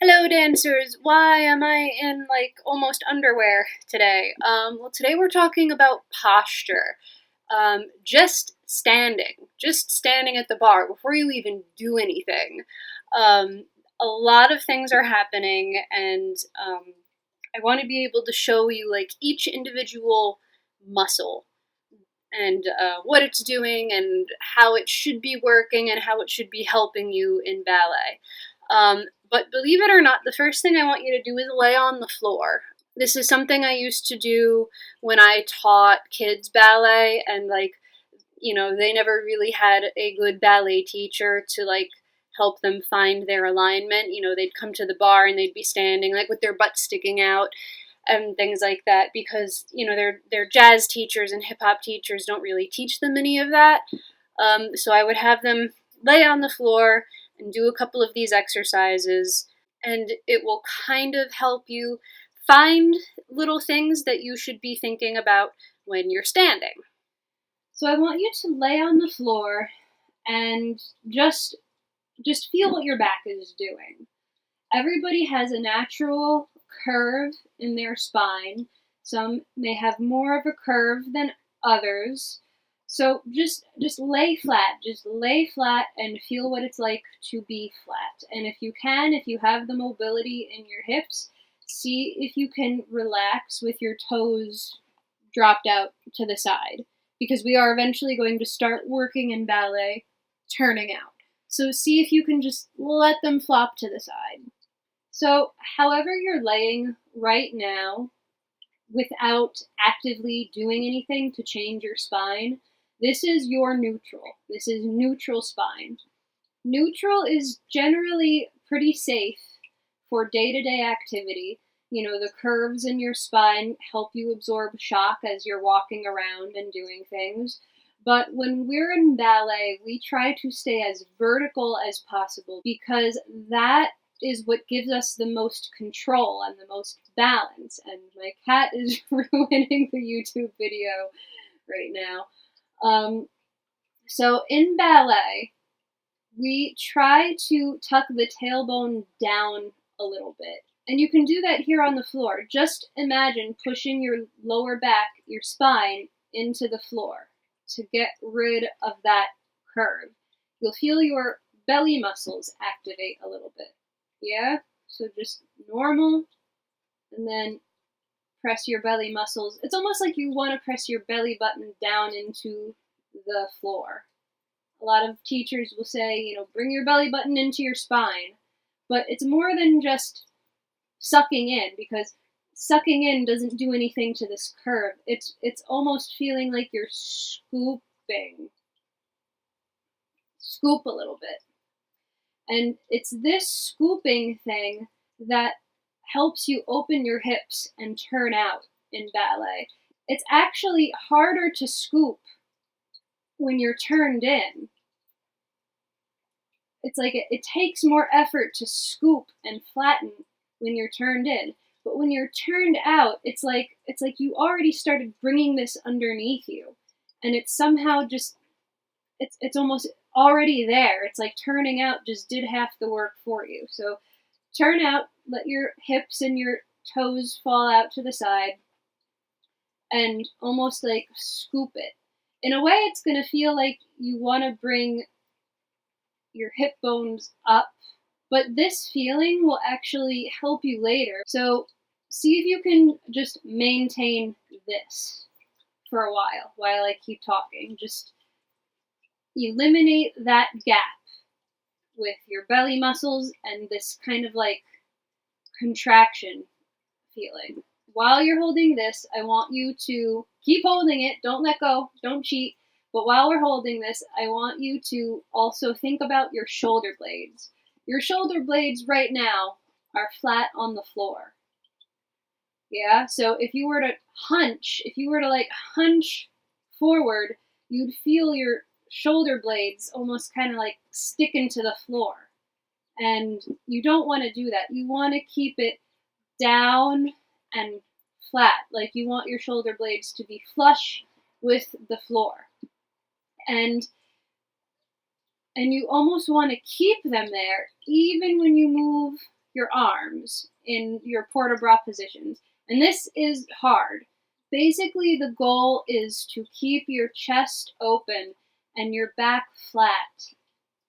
Hello dancers, why am I in like almost underwear today? Well today we're talking about posture. Just standing at the bar before you even do anything. Um, a lot of things are happening and I want to be able to show you like each individual muscle and what it's doing and how it should be working and how it should be helping you in ballet. But believe it or not, the first thing I want you to do is lay on the floor. This is something I used to do when I taught kids ballet, and they never really had a good ballet teacher to help them find their alignment. They'd come to the bar and they'd be standing like with their butt sticking out and things like that because their jazz teachers and hip hop teachers don't really teach them any of that. So I would have them lay on the floor and do a couple of these exercises, and it will kind of help you find little things that you should be thinking about when you're standing. So I want you to lay on the floor and just feel what your back is doing. Everybody has a natural curve in their spine. Some may have more of a curve than others. So just lay flat. Just lay flat and feel what it's like to be flat. And if you have the mobility in your hips, see if you can relax with your toes dropped out to the side. Because we are eventually going to start working in ballet, turning out. So see if you can just let them flop to the side. So however you're laying right now, without actively doing anything to change your spine, this is your neutral. This is neutral spine. Neutral is generally pretty safe for day-to-day activity. The curves in your spine help you absorb shock as you're walking around and doing things. But when we're in ballet, we try to stay as vertical as possible because that is what gives us the most control and the most balance. And my cat is ruining the YouTube video right now. So in ballet, we try to tuck the tailbone down a little bit. And you can do that here on the floor. Just imagine pushing your lower back, your spine, into the floor to get rid of that curve. You'll feel your belly muscles activate a little bit. Yeah? So just normal, and then press your belly muscles. It's almost like you want to press your belly button down into the floor. A lot of teachers will say, bring your belly button into your spine. But it's more than just sucking in, because sucking in doesn't do anything to this curve. It's almost feeling like you're scooping. Scoop a little bit. And it's this scooping thing that helps you open your hips and turn out in ballet. It's actually harder to scoop when you're turned in. It's like it takes more effort to scoop and flatten when you're turned in. But when you're turned out, it's like you already started bringing this underneath you. And it's somehow just, it's almost already there. It's like turning out just did half the work for you. So turn out, let your hips and your toes fall out to the side, and almost like scoop it. In a way, it's going to feel like you want to bring your hip bones up, but this feeling will actually help you later. So see if you can just maintain this for a while I keep talking. Just eliminate that gap with your belly muscles and this kind of like contraction feeling. While you're holding this, I want you to keep holding it. Don't let go. Don't cheat. But while we're holding this, I want you to also think about your shoulder blades. Your shoulder blades right now are flat on the floor. Yeah? So if you were to hunch forward, you'd feel your shoulder blades almost kind of like stick into the floor. And you don't want to do that. You want to keep it down and flat. Like you want your shoulder blades to be flush with the floor. And you almost want to keep them there even when you move your arms in your port de bras positions. And this is hard. Basically, the goal is to keep your chest open and your back flat,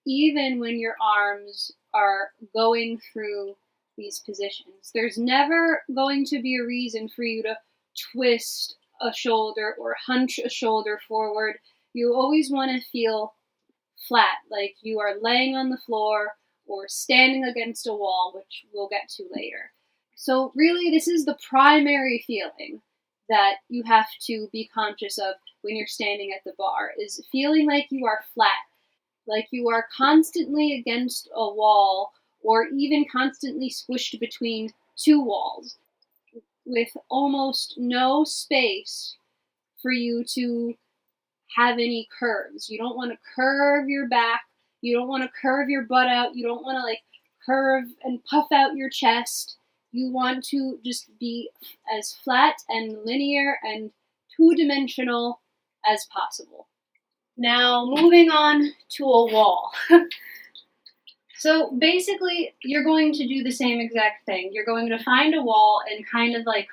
even when your arms are going through these positions. There's never going to be a reason for you to twist a shoulder or hunch a shoulder forward. You always want to feel flat, like you are laying on the floor or standing against a wall, which we'll get to later. So really, this is the primary feeling that you have to be conscious of when you're standing at the bar, is feeling like you are flat, like you are constantly against a wall or even constantly squished between two walls with almost no space for you to have any curves. You don't want to curve your back. You don't want to curve your butt out. You don't want to like curve and puff out your chest. You want to just be as flat and linear and two-dimensional as possible. Now, moving on to a wall. So basically, you're going to do the same exact thing. You're going to find a wall and kind of like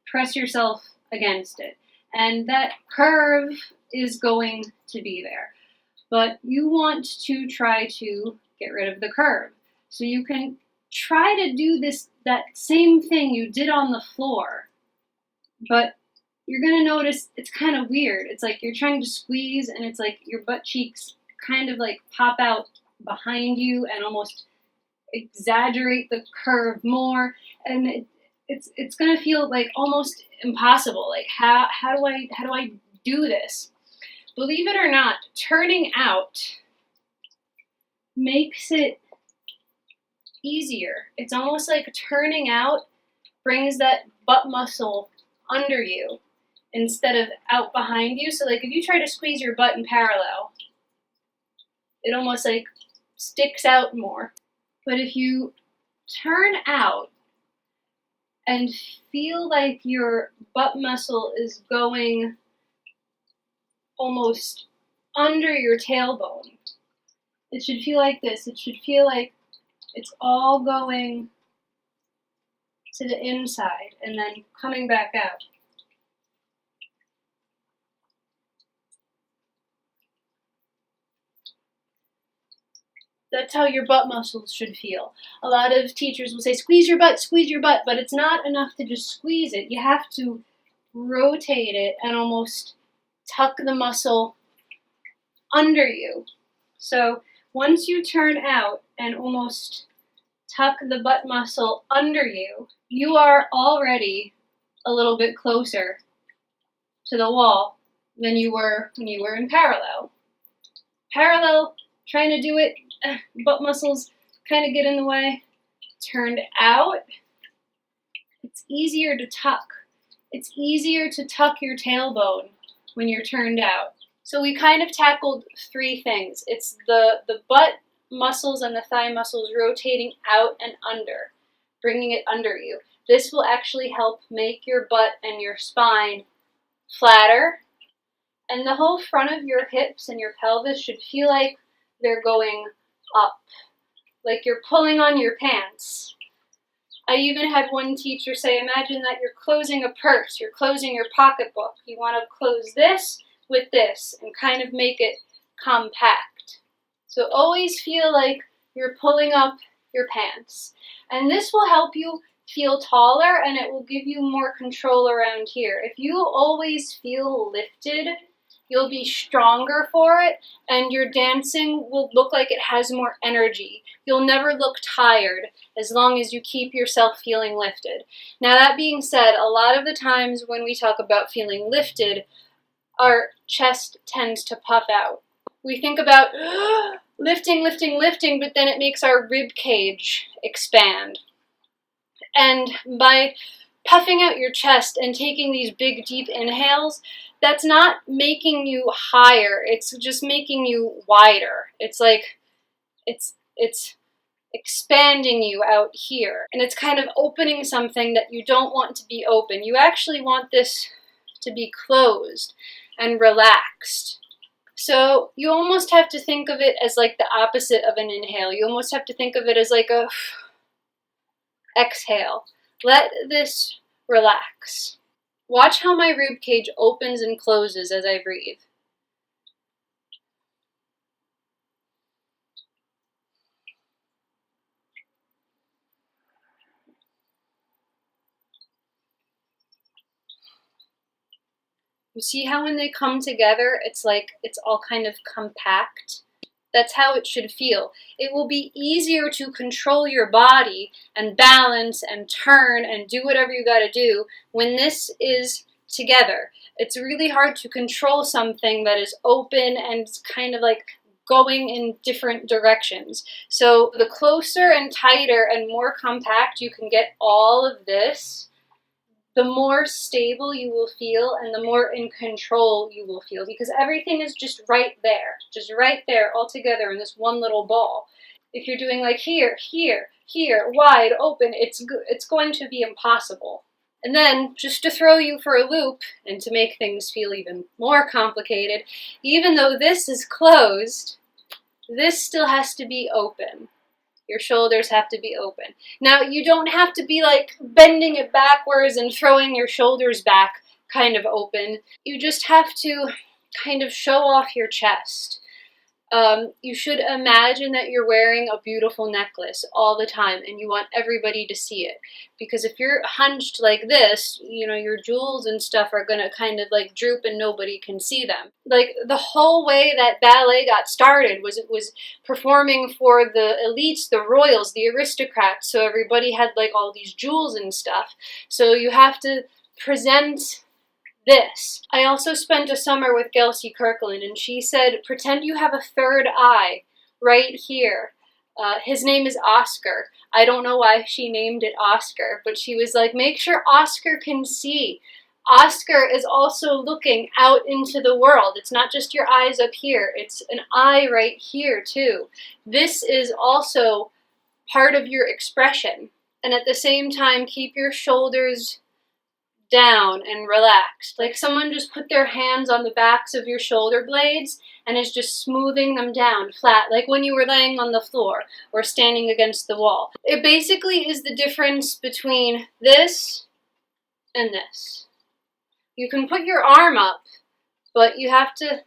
press yourself against it. And that curve is going to be there. But you want to try to get rid of the curve. So you can try to do that same thing you did on the floor, but you're going to notice it's kind of weird. It's like you're trying to squeeze and it's like your butt cheeks kind of like pop out behind you and almost exaggerate the curve more, and it's going to feel like almost impossible. Like how do I do this? Believe it or not, turning out makes it easier. It's almost like turning out brings that butt muscle under you instead of out behind you. So like if you try to squeeze your butt in parallel, it almost like sticks out more. But if you turn out and feel like your butt muscle is going almost under your tailbone, it should feel like this. It should feel like it's all going to the inside and then coming back out. That's how your butt muscles should feel. A lot of teachers will say, squeeze your butt, but it's not enough to just squeeze it. You have to rotate it and almost tuck the muscle under you. So once you turn out and almost tuck the butt muscle under you, you are already a little bit closer to the wall than you were when you were in parallel. Parallel, trying to do it, butt muscles kind of get in the way. Turned out, it's easier to tuck. It's easier to tuck your tailbone when you're turned out. So we kind of tackled three things. It's the butt muscles and the thigh muscles rotating out and under, bringing it under you. This will actually help make your butt and your spine flatter. And the whole front of your hips and your pelvis should feel like they're going up, like you're pulling on your pants. I even had one teacher say, imagine that you're closing a purse, you're closing your pocketbook. You want to close this with this and kind of make it compact. So always feel like you're pulling up your pants. And this will help you feel taller and it will give you more control around here. If you always feel lifted, you'll be stronger for it, and your dancing will look like it has more energy. You'll never look tired as long as you keep yourself feeling lifted. Now that being said, a lot of the times when we talk about feeling lifted, our chest tends to puff out. We think about lifting, but then it makes our rib cage expand. And by puffing out your chest and taking these big, deep inhales, that's not making you higher. It's just making you wider. It's like, it's expanding you out here. And it's kind of opening something that you don't want to be open. You actually want this to be closed and relaxed. So you almost have to think of it as like the opposite of an inhale. You almost have to think of it as like a Exhale. Let this relax. Watch how my rib cage opens and closes as I breathe. You see how when they come together, it's like it's all kind of compact? That's how it should feel. It will be easier to control your body and balance and turn and do whatever you gotta do when this is together. It's really hard to control something that is open and kind of like going in different directions. So the closer and tighter and more compact you can get all of this, the more stable you will feel and the more in control you will feel, because everything is just right there all together in this one little ball. If you're doing like here, here, here, wide open, it's going to be impossible. And then, just to throw you for a loop and to make things feel even more complicated, even though this is closed, this still has to be open. Your shoulders have to be open. Now, you don't have to be like bending it backwards and throwing your shoulders back kind of open. You just have to kind of show off your chest. You should imagine that you're wearing a beautiful necklace all the time and you want everybody to see it. Because if you're hunched like this, you know, your jewels and stuff are going to kind of like droop and nobody can see them. Like the whole way that ballet got started was it was performing for the elites, the royals, the aristocrats. So everybody had like all these jewels and stuff. So you have to present this. I also spent a summer with Gelsey Kirkland, and she said, pretend you have a third eye right here. His name is Oscar. I don't know why she named it Oscar, but she was like, make sure Oscar can see. Oscar is also looking out into the world. It's not just your eyes up here. It's an eye right here, too. This is also part of your expression. And at the same time, keep your shoulders down and relaxed. Like someone just put their hands on the backs of your shoulder blades and is just smoothing them down flat, like when you were laying on the floor or standing against the wall. It basically is the difference between this and this. You can put your arm up, but you have to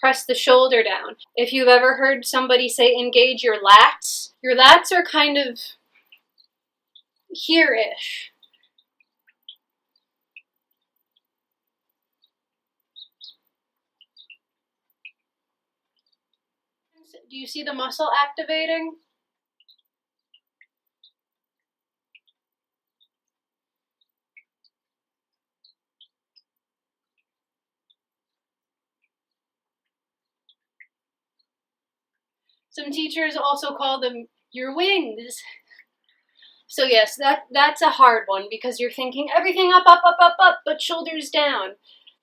press the shoulder down. If you've ever heard somebody say engage your lats are kind of here-ish. Do you see the muscle activating? Some teachers also call them your wings. So yes, that's a hard one because you're thinking everything up, up, up, up, up, but shoulders down.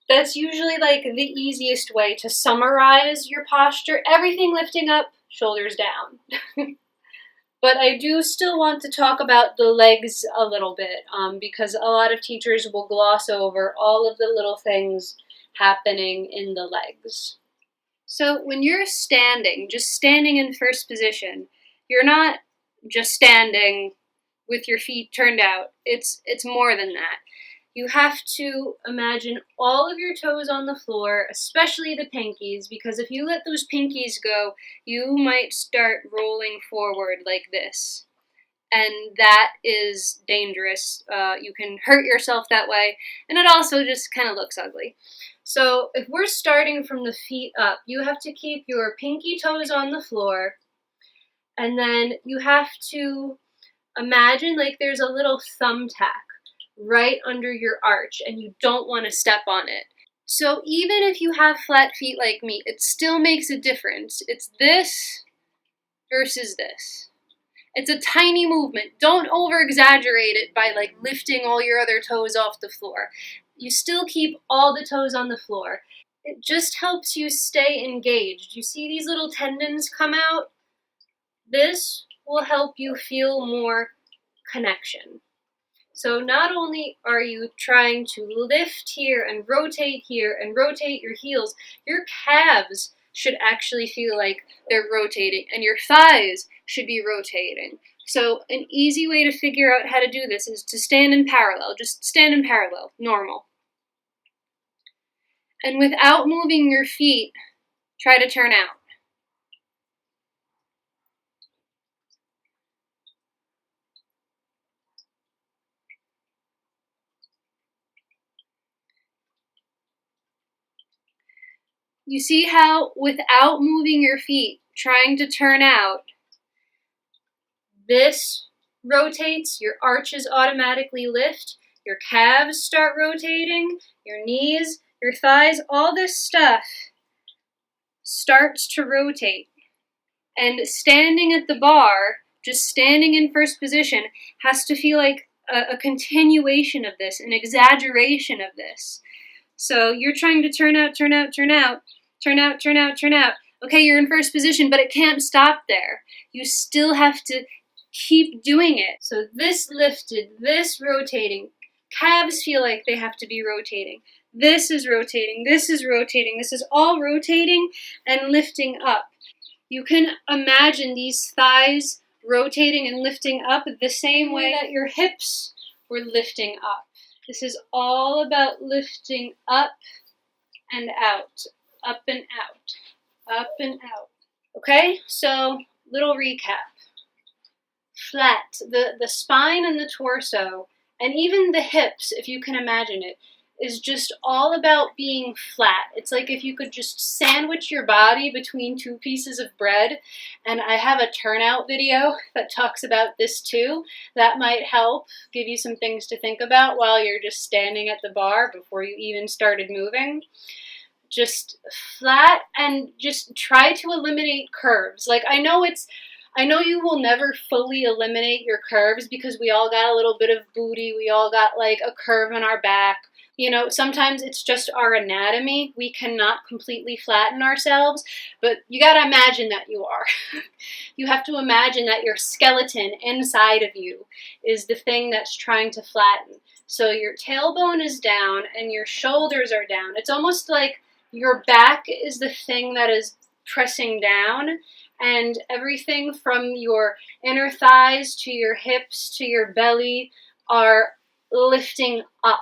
That's usually like the easiest way to summarize your posture. Everything lifting up, shoulders down. But I do still want to talk about the legs a little bit because a lot of teachers will gloss over all of the little things happening in the legs. So when you're standing, just standing in first position, you're not just standing with your feet turned out. It's more than that. You have to imagine all of your toes on the floor, especially the pinkies, because if you let those pinkies go, you might start rolling forward like this. And that is dangerous. You can hurt yourself that way, and it also just kind of looks ugly. So if we're starting from the feet up, you have to keep your pinky toes on the floor, and then you have to imagine like there's a little thumbtack right under your arch and you don't want to step on it. So even if you have flat feet like me, it still makes a difference. It's this versus this. It's a tiny movement. Don't over exaggerate it by like lifting all your other toes off the floor. You still keep all the toes on the floor. It just helps you stay engaged. You see these little tendons come out? This will help you feel more connection. So not only are you trying to lift here and rotate your heels, your calves should actually feel like they're rotating and your thighs should be rotating. So an easy way to figure out how to do this is to stand in parallel. Just stand in parallel, normal. And without moving your feet, try to turn out. You see how without moving your feet, trying to turn out, this rotates, your arches automatically lift, your calves start rotating, your knees, your thighs, all this stuff starts to rotate. And standing at the bar, just standing in first position, has to feel like a continuation of this, an exaggeration of this. So you're trying to turn out, turn out, turn out, turn out, turn out, turn out. Okay, you're in first position, but it can't stop there. You still have to keep doing it. So this lifted, this rotating. Calves feel like they have to be rotating. This is rotating, this is rotating. This is all rotating and lifting up. You can imagine these thighs rotating and lifting up the same way that your hips were lifting up. This is all about lifting up and out, up and out, up and out. Okay, so little recap. Flat, the spine and the torso, and even the hips, if you can imagine it, is just all about being flat. It's like if you could just sandwich your body between two pieces of bread, and I have a turnout video that talks about this too. That might help give you some things to think about while you're just standing at the bar before you even started moving. Just flat, and just try to eliminate curves. Like I know you will never fully eliminate your curves because we all got a little bit of booty, we all got like a curve in our back. You know, sometimes it's just our anatomy. We cannot completely flatten ourselves, but you gotta imagine that you are. You have to imagine that your skeleton inside of you is the thing that's trying to flatten. So your tailbone is down and your shoulders are down. It's almost like your back is the thing that is pressing down, and everything from your inner thighs to your hips to your belly are lifting up.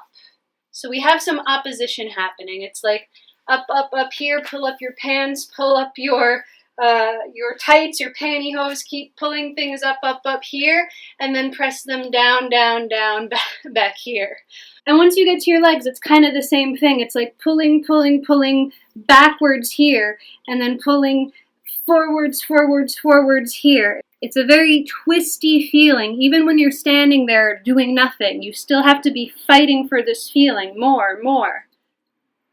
So we have some opposition happening. It's like up, up, up here, pull up your pants, pull up your tights, your pantyhose, keep pulling things up, up here, and then press them down, down, down, back here. And once you get to your legs, it's kind of the same thing. It's like pulling, pulling, pulling backwards here, and then pulling forwards, forwards, forwards here. It's a very twisty feeling. Even when you're standing there doing nothing, you still have to be fighting for this feeling more, more.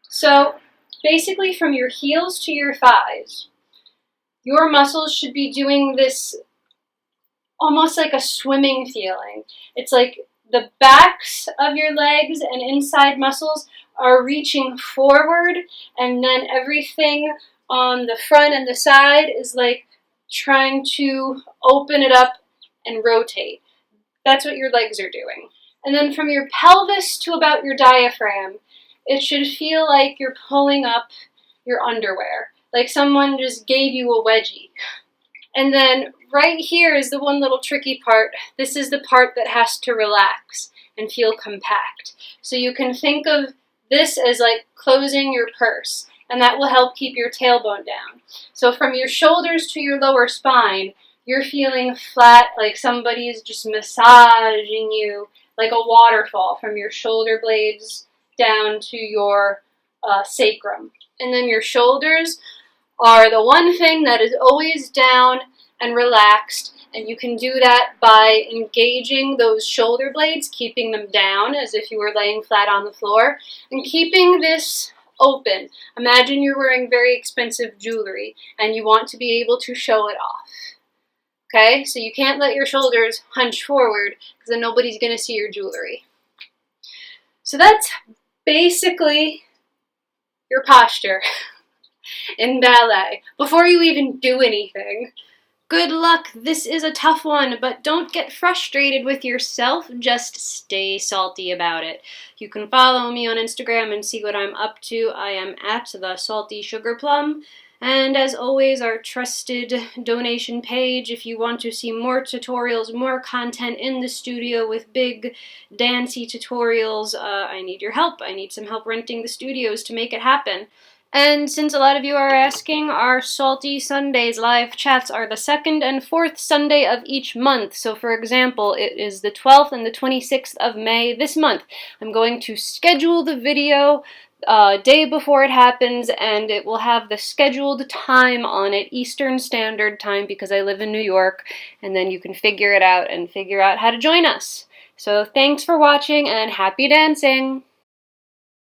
So basically from your heels to your thighs, your muscles should be doing this almost like a swimming feeling. It's like the backs of your legs and inside muscles are reaching forward, and then everything on the front and the side is like trying to open it up and rotate. That's what your legs are doing. And then from your pelvis to about your diaphragm, it should feel like you're pulling up your underwear, like someone just gave you a wedgie. And then right here is the one little tricky part. This is the part that has to relax and feel compact. So you can think of this as like closing your purse, and that will help keep your tailbone down. So from your shoulders to your lower spine, you're feeling flat, like somebody is just massaging you like a waterfall from your shoulder blades down to your sacrum. And then your shoulders are the one thing that is always down and relaxed, and you can do that by engaging those shoulder blades, keeping them down as if you were laying flat on the floor, and keeping this open. Imagine you're wearing very expensive jewelry and you want to be able to show it off. Okay, so you can't let your shoulders hunch forward because then nobody's going to see your jewelry. So that's basically your posture in ballet before you even do anything. Good luck, this is a tough one, but don't get frustrated with yourself, just stay salty about it. You can follow me on Instagram and see what I'm up to. I am at the Salty Sugar Plum, And as always, our trusted donation page if you want to see more tutorials, more content in the studio with big dancey tutorials. I need your help. I need some help renting the studios to make it happen. And since a lot of you are asking, our Salty Sundays live chats are the 2nd and 4th Sunday of each month. So for example, it is the 12th and the 26th of May this month. I'm going to schedule the video day before it happens, and it will have the scheduled time on it, Eastern Standard Time, because I live in New York, and then you can figure it out and figure out how to join us. So thanks for watching, and happy dancing!